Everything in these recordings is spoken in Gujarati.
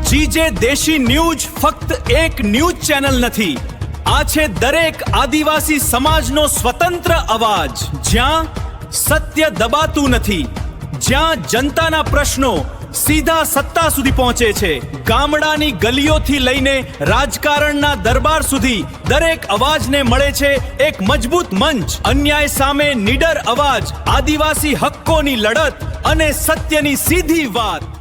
જીજે દેશી ન્યૂઝ ફક્ત એક ન્યૂઝ ચેનલ નથી, આ છે દરેક આદિવાસી સમાજનો સ્વતંત્ર અવાજ, જ્યાં સત્ય દબાતું નથી, જ્યાં જનતાના પ્રશ્નો સીધા સત્તા સુધી પહોંચે છે। ગામડાની ગલીઓથી લઈને રાજકારણના દરબાર સુધી દરેક અવાજને મળે છે એક મજબૂત મંચ। અન્યાય સામે નીડર અવાજ, આદિવાસી હક્કોની લડત અને સત્યની સીધી વાત।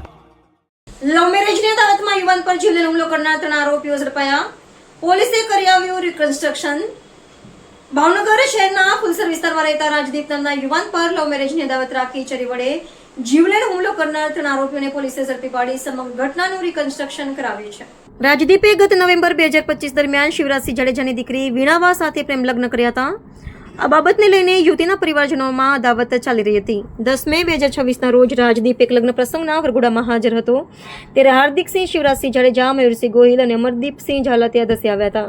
લવ મેરેજની અદાવતમાં યુવાન પર જીવલેણ હુમલો કરનાર 3 આરોપીઓ ઝડપાયા। પોલીસે કર્યું રિકન્સ્ટ્રક્શન। ભાવનગર શહેરના ફુલસર વિસ્તારમાં રહેતા રાજદીપ નામના યુવાન પર લવ મેરેજની અદાવત રાખી છરી વડે જીવલેણ હુમલો કરનાર 3 આરોપીઓને પોલીસે ઝડપી પાડી સમગ્ર ઘટનાનું રિકન્સ્ટ્રક્શન કરાવ્યું છે। રાજદીપે ગત નવેમ્બર 2025 દરમિયાન શિવરાજસિંહ જાડેજાની દીકરી વીણાવા સાથે પ્રેમ લગ્ન કર્યા હતા। આ બાબતને લઈને યુવતીના પરિવારજનોમાં અદાવત ચાલી રહી હતી। 10 મે 2026ના રોજ રાજદીપ એક લગ્ન પ્રસંગના વરઘોડામાં હાજર હતો, ત્યારે હાર્દિકસિંહ, શિવરાજસિંહ જાડેજા, મયુરસિંહ ગોહિલ અને અમરદીપસિંહ ઝાલા ત્યાં ધસી આવ્યા હતા।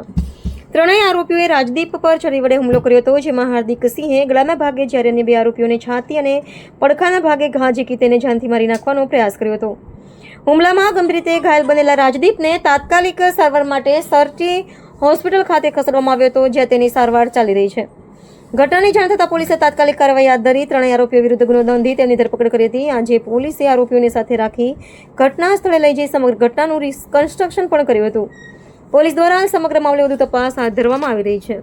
ત્રણેય આરોપીઓએ રાજદીપ પર છરી વડે હુમલો કર્યો હતો, જેમાં હાર્દિકસિંહે ગળાના ભાગે જ્યારે અન્ય 2 આરોપીઓને છાતી અને પડખાના ભાગે ઘા ઝીકી તેને જાનથી મારી નાખવાનો પ્રયાસ કર્યો હતો। હુમલામાં ગંભીર રીતે ઘાયલ બનેલા રાજદીપને તાત્કાલિક સારવાર માટે સરટી હોસ્પિટલ ખાતે ખસેડવામાં આવ્યો હતો, જ્યાં તેની સારવાર ચાલી રહી છે। ઘટનાની જાણ થતાં પોલીસે તાત્કાલિક કાર્યવાહી હાથ ધરી ત્રણેય આરોપીઓ વિરુદ્ધ ગુનો નોંધી તેમની ધરપકડ કરી હતી। આજે પોલીસે આરોપીઓને સાથે રાખી ઘટના સ્થળે લઈ જઈ સમગ્ર ઘટનાનું રિકન્સ્ટ્રક્શન પણ કર્યું હતું। પોલીસ દ્વારા સમગ્ર મામલે વધુ તપાસ હાથ ધરવામાં આવી રહી છે।